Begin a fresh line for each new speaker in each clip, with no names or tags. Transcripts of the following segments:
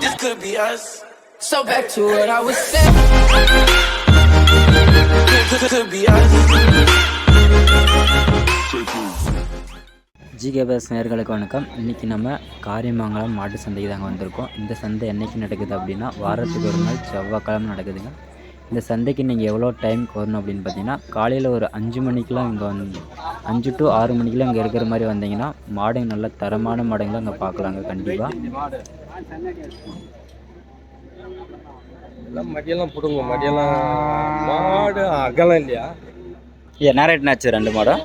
This could be us. So back to what I was saying. Could be us.
GK bus நேயர்களுக்கு வணக்கம். இன்றைக்கி நம்ம காரியமங்கலம் மாட்டு சந்தைக்கு தாங்க வந்திருக்கோம். இந்த சந்தை என்றைக்கு நடக்குது அப்படின்னா வாரத்துக்கு ஒரு நாள் செவ்வாய்க்கிழமை நடக்குதுங்க. இந்த சந்தைக்கு நீங்கள் எவ்வளோ டைமுக்கு வரணும் அப்படின்னு பார்த்தீங்கன்னா காலையில் ஒரு 5 மணிக்கெலாம் இங்கே 5 to 6 மணிக்கெலாம் இங்கே இருக்கிற மாதிரி வந்தீங்கன்னா மாடுங்க நல்ல தரமான மாடுங்களை அங்கே பார்க்கலாங்க. கண்டிப்பாக
மடியெல்லாம் பிடுங்க, மடியெல்லாம் மாடு அகலம் இல்லையா?
என்ன ரேட்னாச்சு 2 மாடும்?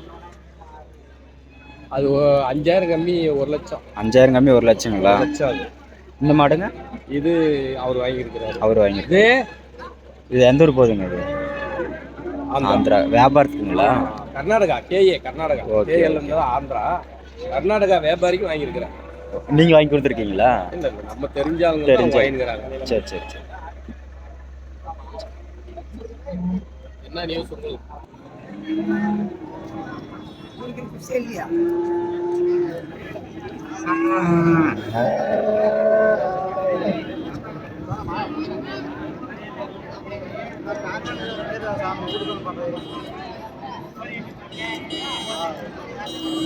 அது 5000 கம்மி 1 லட்சம்.
5000 கம்மி 1 லட்சங்களா?
லட்சம். அது
இந்த மாடுங்க
இது அவர் வாங்கியிருக்கிறாரு.
அவர் வாங்கியிருக்கு. இது எந்த ஊர் போகுதுங்க? அது ஆந்திரா வியாபாரத்துக்குங்களா?
கர்நாடகா. கர்நாடகா. கேஎல் ஆந்திரா. கர்நாடகா வியாபாரிக்கு வாங்கியிருக்கிறார்.
நீங்கள் வாங்கி கொடுத்துருக்கீங்களா?
இல்லை, நம்ம தெரிஞ்சாலும் வாங்கிக்கிறாங்க.
சரி சரி சரி.
என்ன நியூஸ் உங்களுக்கு?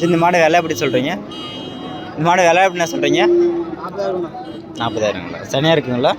இந்த மாடு விலை எப்படி சொல்கிறீங்க? இந்த மாடு விலை எப்படின்னா சொல்கிறீங்க? 40,000ங்களா? சனியாக இருக்குங்களா?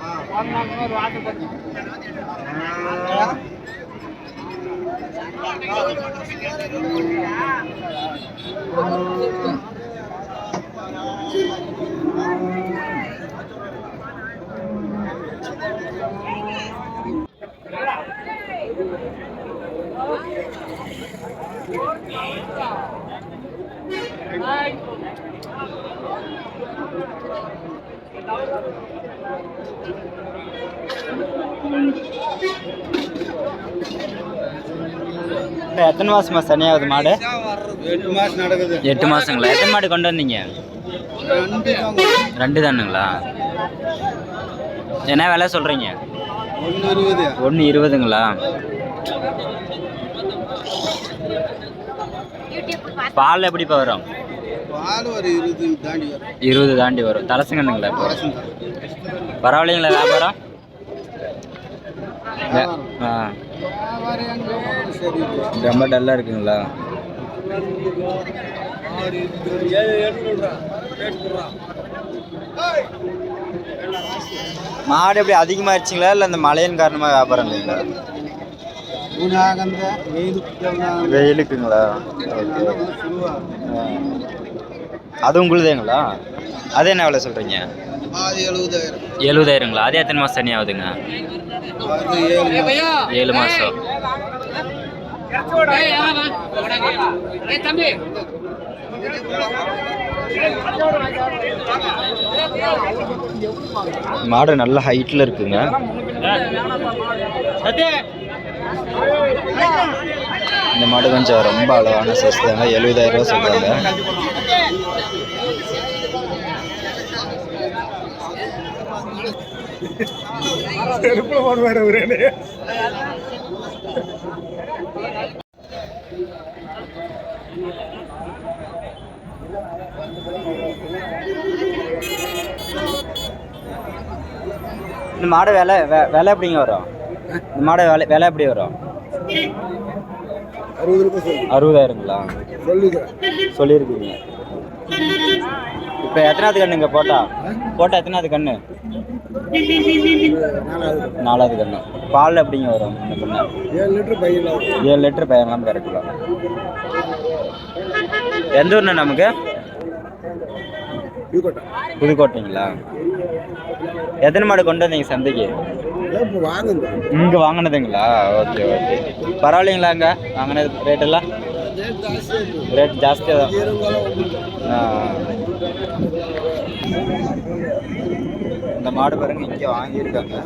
எத்தனை மாசமா சனியாகுது மாடு?
8 மாசம் நடக்குது.
8 மாசங்களா? எத்தனை மாடு கொண்டு வந்தீங்க? 2 தானுங்களா? என்ன விலை சொல்றீங்க? 120ங்களா? பால் எப்படிப்பா வரும்?
பால் ஒரு
20 தாண்டி வரும். தலசங்கண்ணுங்களா? பரவாயில்லைங்களா வியாபாரம்? ரொம்ப டல்லாக இருக்குங்களா? மாடு எப்படி அதிகமாகிடுச்சிங்களா இல்லை இந்த மழையின் காரணமாக வியாபாரம் இல்லைங்களா? வெயிலுக்குங்களா? அது உங்களுதேங்களா? அது என்ன விலை சொல்கிறீங்க? 70,000ங்களா? அது எத்தனை மாதம் தனி ஆகுதுங்க? 7 மாதம். மாடு நல்ல ஹைட்டில் இருக்குங்க. இந்த மாடு கொஞ்சம் ரொம்ப அளவான சைஸ் தாங்க. 70,000 ரூபா சொல்கிறாங்க. இந்த மாடு விலை எப்படிங்க வரும்? இந்த மாடு விலை எப்படி வரும்? 60,000ங்களா? சொல்லியிருக்கீங்க. இப்போ எத்தனாவது கண்ணுங்க போட்டா எத்தனாவது கண்ணு? 4வது கண்ணு. பால் எப்படிங்க வரும்? 7 லிட்டர் பயங்கரம் கரெக்டுங்களா? எந்த ஊர்ண்ணா நமக்கு? புதுக்கோட்டைங்களா? எத்தனை மாடு கொண்டு வந்தீங்க சந்தைக்கு? இங்கே வாங்கினதுங்களா? Okay okay. பரவாயில்லைங்களா? அங்கே வாங்கினது ரேட்டெல்லாம்? ரேட் ஜாஸ்தியாக தான். இந்த மாடு பாருங்க இங்கே வாங்கியிருக்காங்க.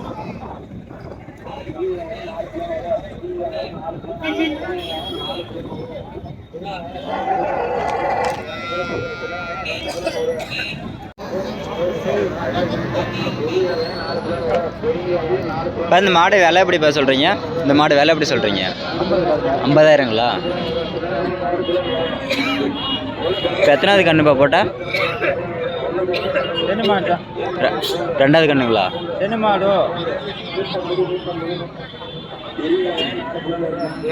இப்போ இந்த மாடு விலை எப்படிப்பா சொல்கிறீங்க? இந்த மாடு விலை எப்படி சொல்கிறீங்க? 50,000ங்களா? இப்போ எத்தனாவது கண்ணுப்பா போட்டா? ரெண்டாவது கண்ணுங்களா?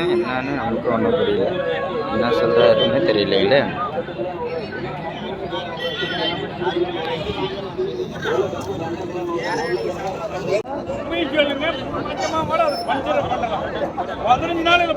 என்னன்னு நமக்கு ஒன்றும் புரியல, என்ன சொல்கிறாருன்னு தெரியலைங்களே. ரெண்டாவது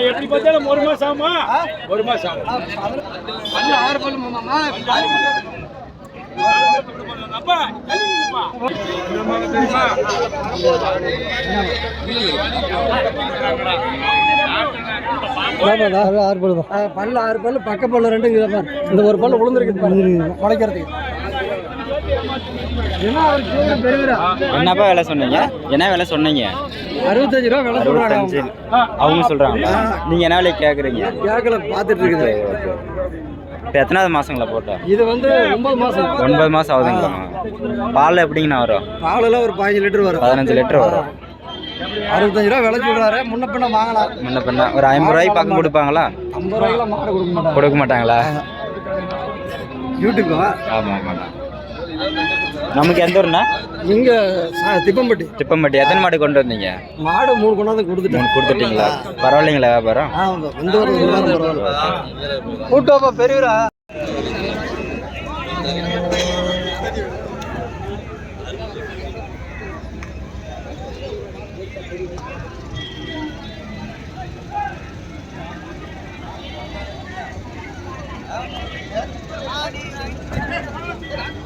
எப்படி பார்த்தாலும் ஒரு மாசம் ஆமா, ஒரு மாசம்
பல்லு 6 பல்லு, பக்க பல்லு 2 இந்த ஒரு பல்லு விழுந்துருக்கு முளைக்கிறதுக்கு.
என்னப்பா விலை சொன்னீங்க? என்ன விலை சொன்னீங்க?
65 ரூபா விலை சொல்றாங்க.
அவங்க சொல்றாங்களா? நீங்க என்ன விலை கேட்குறீங்க?
கேட்கல, பார்த்துட்டு இருக்குது.
இப்போ எத்தனாவது மாசங்களா போட்டா?
இது வந்து 9 மாசம்.
9 மாசம் ஆகுதுங்களா? பால் எப்படிங்கண்ணா வரும்?
பாலெல்லாம் ஒரு 15 லிட்டர் வரும்.
15 லிட்டர் வரும்.
65 ரூபா விலை சொல்றாரு. முன்ன பின்ன வாங்கலாம்.
முன்ன பின்ன ஒரு 50 ரூபாய்க்கு பக்கம் கொடுப்பாங்களா?
50 ரூபாய்க்கு மாடு கொடுக்க மாட்டாங்க.
கொடுக்க மாட்டாங்களா?
யூடியூப்.
ஆமாம் ஆமாண்ணா. நமக்கு எந்த ஊர்ண்ணா?
இங்கே திப்பம்பட்டி.
திப்பம்பட்டி. எத்தனை மாடு கொண்டு வந்தீங்க?
மாடு 3 கொண்டாந்து
கொடுத்துட்டீங்களா? பரவாயில்லைங்களா வியாபாரம்?
இந்த ஒரு பரவாயில்ல. கூட்டோப்பா பெரியவரா.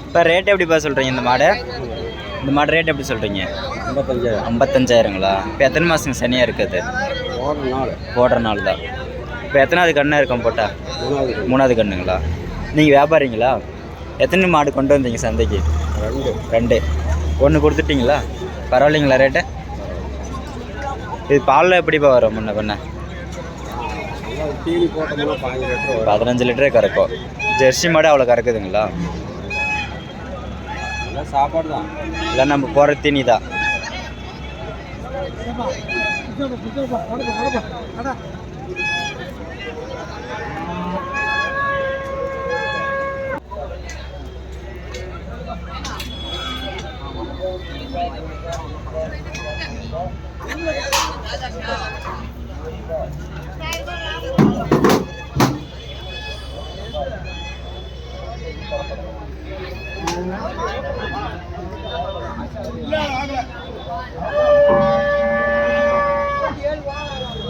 இப்போ ரேட் எப்படிப்பா சொல்கிறீங்க இந்த மாடு? இந்த மாடு ரேட் எப்படி சொல்கிறீங்க? 55,000ங்களா? இப்போ எத்தனை மாதங்க சனியாக இருக்குது? போடுற நாள் தான். இப்போ எத்தனாவது கண்ணாக இருக்கும் போட்டா? 3வது கண்ணுங்களா? நீங்கள் வியாபாரிங்களா? எத்தனை மாடு கொண்டு வந்தீங்க சந்தைக்கு? 2. 1 கொடுத்துட்டிங்களா? பரவாயில்லைங்களா ரேட்டு? இது பாலில் எப்படிப்பா வரும் முன்ன பண்ண? 15 லிட்டரே கறக்கும். ஜெர்சி மாடு அவ்வளோ கறக்குதுங்களா? சாப்பாடு தான் இல்லை, நம்ம போகிற தீனி தான்.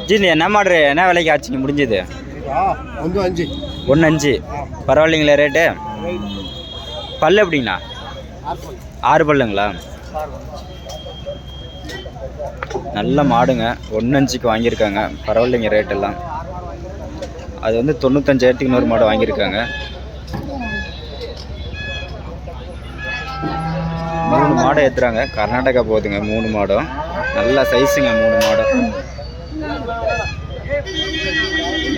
ஜி என்ன மாடு என்ன விலைக்கு ஆச்சுங்க முடிஞ்சது? 1.5. பரவாயில்லைங்களா ரேட்டு? பல்லு எப்படிங்கண்ணா? 6 பல்லுங்களா? நல்ல மாடுங்க. 1.5க்கு வாங்கியிருக்காங்க. பரவாயில்லைங்க ரேட்டெல்லாம். அது வந்து 95,000க்கு இன்னொரு மாடு வாங்கியிருக்காங்க. 3 மாடு ஏற்றுறாங்க. கர்நாடகா போகுதுங்க 3 மாடும். நல்ல சைஸுங்க 3 மாடும்.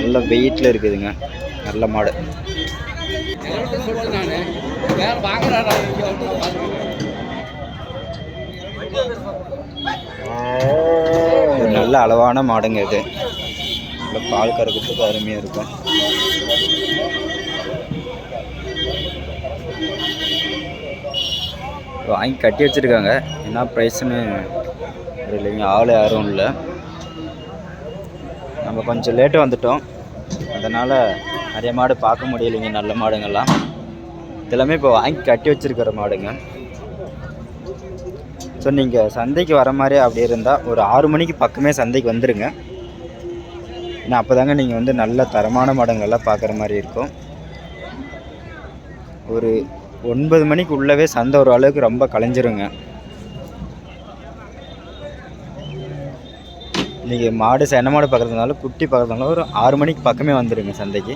நல்ல வெயிட்டில் இருக்குதுங்க. நல்ல மாடு. நல்ல அளவான மாடுங்க இது. நல்ல பால் கறக்கிறதுக்கு அருமையாக இருக்கும். வாங்கி கட்டி வச்சுருக்காங்க. என்ன ப்ரைஸ்ன்னு இல்லைங்க, ஆள் யாரும் இல்லை. நம்ம கொஞ்சம் லேட்டு வந்துட்டோம், அதனால் நிறைய மாடு பார்க்க முடியலைங்க. நல்ல மாடுங்கள்லாம் இதெல்லாமே இப்போ வாங்கி கட்டி வச்சுருக்கிற மாடுங்க. ஸோ நீங்கள் சந்தைக்கு வர மாதிரி அப்படி இருந்தால் ஒரு 6 மணிக்கு பக்கமே சந்தைக்கு வந்துடுங்க. ஏன்னா அப்போ தாங்க நீங்கள் வந்து நல்ல தரமான மாடுங்கள்லாம் பார்க்குற மாதிரி இருக்கும். ஒரு 9 மணிக்கு உள்ளவே சந்தை ஒரு அளவுக்கு ரொம்ப கலைஞ்சிருங்க. நீங்கள் மாடு சென்ன மாடு பார்க்குறதுனால குட்டி பார்க்குறதுனால ஒரு 6 மணிக்கு பக்கமே வந்துடுங்க சந்தைக்கு.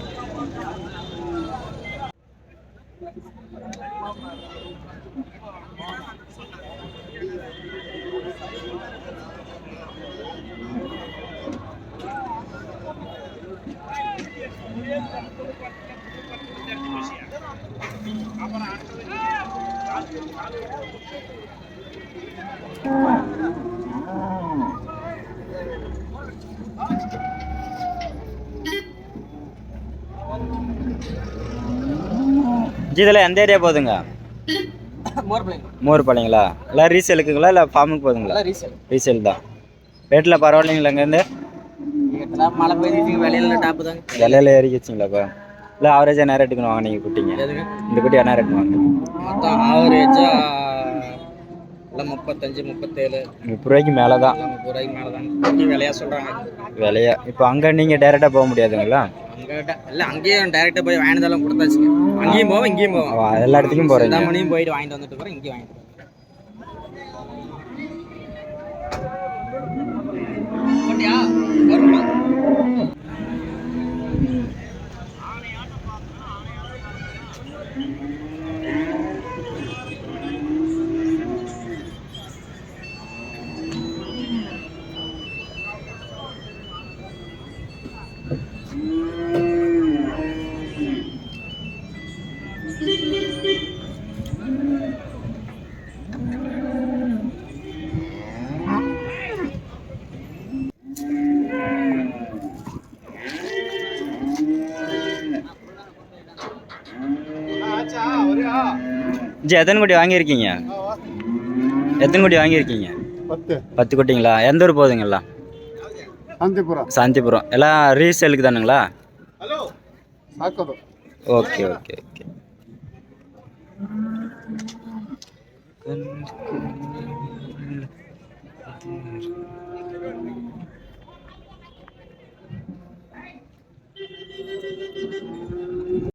இதில் எந்த ஏரியா போகுதுங்க? மோர் பாளையங்களா? எல்லாம் ரீசேலுக்குங்களா இல்லை ஃபார்முக்கு போகுதுங்களா? ரீசேல் தான். ரேட்டில் பரவாயில்லைங்களா இங்கேருந்து?
மழை பெய்ஞ்சிச்சு, விலையில டாப்பு தாங்க.
விலையில ஏறிக்கிச்சிங்களா இப்போ? இல்லை ஆவரேஜாக என்ன ரேட்டுக்கு வாங்கினீங்க குட்டிங்க? இந்த குட்டி என்ன ரேட்டுக்கு வாங்க?
மொத்தம் ஆவரேஜா இல்லை 35 37
30 ரூபாய்க்கு மேலே தான்.
30 ரூபாய்க்கு மேலே தான் விலையா சொல்கிறாங்க.
விலையா? இப்போ அங்கே நீங்கள் டேரெக்டாக போக முடியாதுங்களா?
அங்கே இல்லை, அங்கேயும் டைரெக்டாக போய் வாங்கினதெல்லாம் கொடுத்தாச்சுங்க. அங்கேயும் போவோம் இங்கேயும் போவோம்.
எல்லா இடத்துக்கும் போகிறீங்க?
எல்லா மணியும் போயிட்டு வாங்கிட்டு வந்துட்டு போகிறேன், இங்கேயும் வாங்கிட்டு
ஜி எத்தனை குட்டி வாங்கியிருக்கீங்க? எத்தனை குட்டி வாங்கியிருக்கீங்க? 10 குட்டிங்களா? எந்த ஊர் போகுதுங்களா? சாந்திபுரம். எல்லாம் ரீசேலுக்கு தானுங்களா? Okay okay okay.